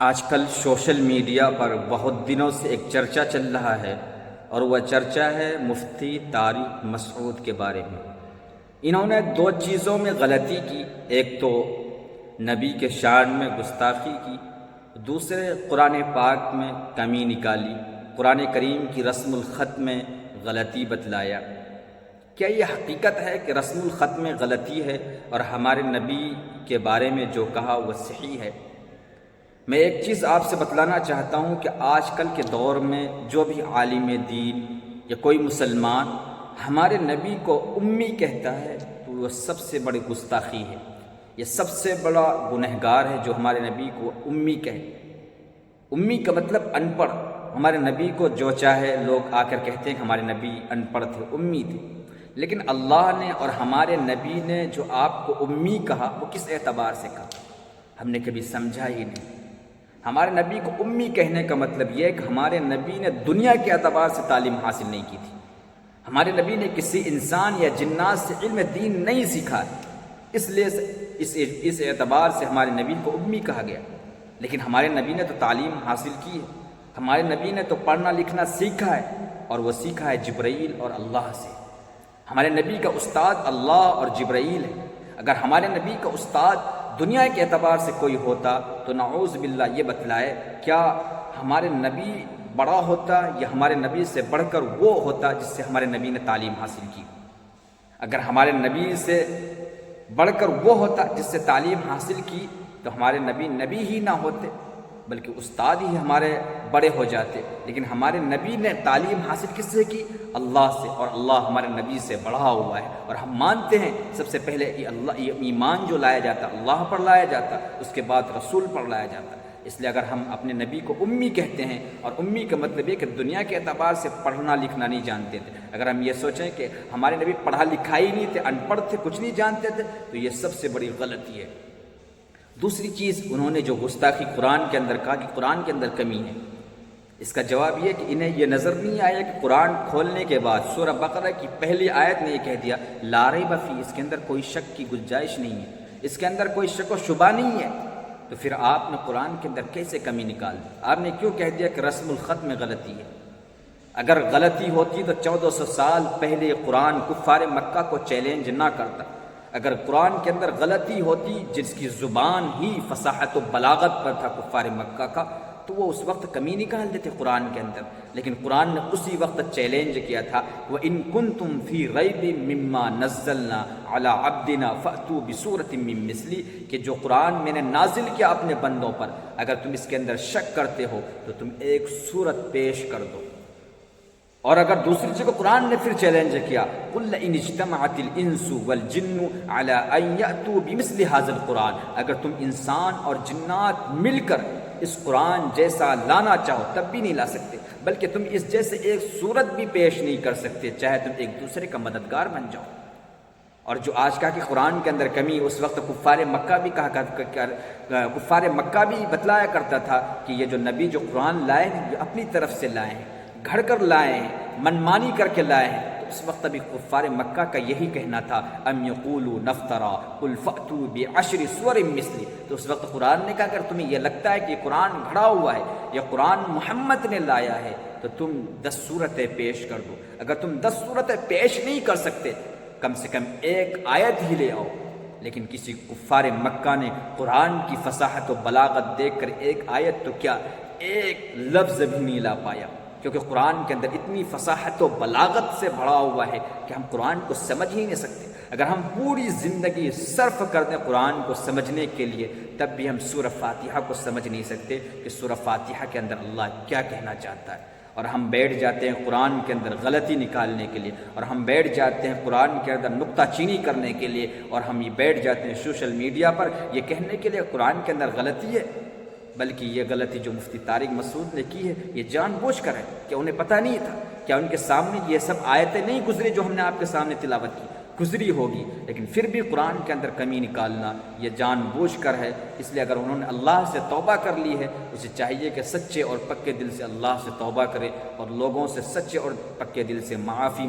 آج کل social media پر بہت دنوں سے ایک چرچا چل رہا ہے اور وہ چرچا ہے مفتی طارق مسعود کے بارے میں۔ انہوں نے دو چیزوں میں غلطی کی، ایک تو نبی کے شان میں گستاخی کی، دوسرے قرآن پاک میں کمی نکالی، قرآن کریم کی رسم الخط میں غلطی بتلایا۔ کیا یہ حقیقت ہے کہ رسم الخط میں غلطی ہے اور ہمارے نبی کے بارے میں جو کہا وہ صحیح ہے؟ میں ایک چیز آپ سے بتلانا چاہتا ہوں کہ آج کل کے دور میں جو بھی عالم دین یا کوئی مسلمان ہمارے نبی کو امی کہتا ہے تو وہ سب سے بڑی گستاخی ہے، یہ سب سے بڑا گنہگار ہے جو ہمارے نبی کو امی کہے۔ امی کا مطلب ان پڑھ۔ ہمارے نبی کو جو چاہے لوگ آ کر کہتے ہیں کہ ہمارے نبی ان پڑھ تھے، امی تھے، لیکن اللہ نے اور ہمارے نبی نے جو آپ کو امی کہا وہ کس اعتبار سے کہا؟ ہم نے کبھی سمجھا ہی نہیں۔ ہمارے نبی کو امی کہنے کا مطلب یہ ہے کہ ہمارے نبی نے دنیا کے اعتبار سے تعلیم حاصل نہیں کی تھی، ہمارے نبی نے کسی انسان یا جنات سے علم دین نہیں سیکھا، اس لیے اس اعتبار سے ہمارے نبی کو امی کہا گیا۔ لیکن ہمارے نبی نے تو تعلیم حاصل کی ہے، ہمارے نبی نے تو پڑھنا لکھنا سیکھا ہے، اور وہ سیکھا ہے جبرائیل اور اللہ سے۔ ہمارے نبی کا استاد اللہ اور جبرائیل ہے۔ اگر ہمارے نبی کا استاد دنیا کے اعتبار سے کوئی ہوتا تو نعوذ باللہ یہ بتلائے کیا ہمارے نبی بڑا ہوتا یا ہمارے نبی سے بڑھ کر وہ ہوتا جس سے ہمارے نبی نے تعلیم حاصل کی؟ اگر ہمارے نبی سے بڑھ کر وہ ہوتا جس سے تعلیم حاصل کی تو ہمارے نبی ہی نہ ہوتے بلکہ استاد ہی ہمارے بڑے ہو جاتے۔ لیکن ہمارے نبی نے تعلیم حاصل کس سے کی؟ اللہ سے، اور اللہ ہمارے نبی سے بڑھا ہوا ہے، اور ہم مانتے ہیں سب سے پہلے یہ ایمان جو لایا جاتا اللہ پر لایا جاتا، اس کے بعد رسول پر لایا جاتا۔ اس لیے اگر ہم اپنے نبی کو امی کہتے ہیں، اور امی کا مطلب یہ کہ دنیا کے اعتبار سے پڑھنا لکھنا نہیں جانتے تھے، اگر ہم یہ سوچیں کہ ہمارے نبی پڑھا لکھا ہی نہیں تھے، ان پڑھ تھے، کچھ نہیں جانتے تھے، تو یہ سب سے بڑی غلطی ہے۔ دوسری چیز انہوں نے جو گستاخی قرآن کے اندر کہا کہ قرآن کے اندر کمی ہے، اس کا جواب یہ کہ انہیں یہ نظر نہیں آیا کہ قرآن کھولنے کے بعد سورہ بقرہ کی پہلی آیت نے یہ کہہ دیا لا ریب فیہ، اس کے اندر کوئی شک کی گنجائش نہیں ہے، اس کے اندر کوئی شک و شبہ نہیں ہے، تو پھر آپ نے قرآن کے اندر کیسے کمی نکال دی؟ آپ نے کیوں کہہ دیا کہ رسم الخط میں غلطی ہے؟ اگر غلطی ہوتی تو 1400 سال پہلے قرآن کفار مکہ کو چیلنج نہ کرتا۔ اگر قرآن کے اندر غلطی ہوتی جس کی زبان ہی فصاحت و بلاغت پر تھا کفار مکہ کا، تو وہ اس وقت کمی نکال دیتے قرآن کے اندر، لیکن قرآن نے اسی وقت چیلنج کیا تھا وَإِن كُنتُمْ فِي رَيْبٍ مِّمَّا نَزَّلْنَا عَلَىٰ عَبْدِنَا فَأْتُوا بِسُورَةٍ مِّن مِّثْلِهِ، کہ جو قرآن میں نے نازل کیا اپنے بندوں پر، اگر تم اس کے اندر شک کرتے ہو تو تم ایک سورت پیش کر دو۔ اور اگر دوسری جگہ قرآن نے پھر چیلنج کیا قُلْ إِنِ اجْتَمَعَتِ الْإِنسُ وَالْجِنُّ عَلَىٰ أَن يَأْتُوا بِمِثْلِ هَٰذَا الْقُرْآنِ، اگر تم انسان اور جنات مل کر اس قرآن جیسا لانا چاہو تب بھی نہیں لا سکتے، بلکہ تم اس جیسے ایک صورت بھی پیش نہیں کر سکتے، چاہے تم ایک دوسرے کا مددگار بن جاؤ۔ اور جو آج کہا کہ قرآن کے اندر کمی، اس وقت کفار مکہ بھی کفار مکہ بھی بتلایا کرتا تھا کہ یہ جو نبی جو قرآن لائے ہیں یہ اپنی طرف سے لائے ہیں، گھڑ کر لائے ہیں، منمانی کر کے لائے ہیں۔ تو اس وقت ابھی کفار مکہ کا یہی کہنا تھا ام یقولوا نفترا قل فأتوا بعشر سور مثلی، تو اس وقت قرآن نے کہا اگر تمہیں یہ لگتا ہے کہ یہ قرآن گھڑا ہوا ہے، یہ قرآن محمد نے لایا ہے، تو تم 10 صورتیں پیش کر دو۔ اگر تم 10 صورتیں پیش نہیں کر سکتے کم سے کم ایک آیت ہی لے آؤ۔ لیکن کسی کفار مکہ نے قرآن کی فصاحت و بلاغت دیکھ کر ایک آیت تو کیا ایک لفظ بھی نہیں لا پایا، کیونکہ قرآن کے اندر اتنی فصاحت و بلاغت سے بھرا ہوا ہے کہ ہم قرآن کو سمجھ ہی نہیں سکتے۔ اگر ہم پوری زندگی صرف کر دیں قرآن کو سمجھنے کے لیے تب بھی ہم سورہ فاتحہ کو سمجھ نہیں سکتے کہ سورہ فاتحہ کے اندر اللہ کیا کہنا چاہتا ہے، اور ہم بیٹھ جاتے ہیں قرآن کے اندر غلطی نکالنے کے لیے، اور ہم بیٹھ جاتے ہیں قرآن کے اندر نکتہ چینی کرنے کے لیے، اور ہم یہ بیٹھ جاتے ہیں سوشل میڈیا پر یہ کہنے کے لیے قرآن کے اندر غلطی ہے، بلکہ یہ غلطی جو مفتی طارق مسعود نے کی ہے یہ جان بوجھ کر ہے۔ کیا انہیں پتہ نہیں تھا؟ کیا ان کے سامنے یہ سب آیتیں نہیں گزری جو ہم نے آپ کے سامنے تلاوت کی؟ گزری ہوگی، لیکن پھر بھی قرآن کے اندر کمی نکالنا یہ جان بوجھ کر ہے۔ اس لیے اگر انہوں نے اللہ سے توبہ کر لی ہے، اسے چاہیے کہ سچے اور پکے دل سے اللہ سے توبہ کرے اور لوگوں سے سچے اور پکے دل سے معافی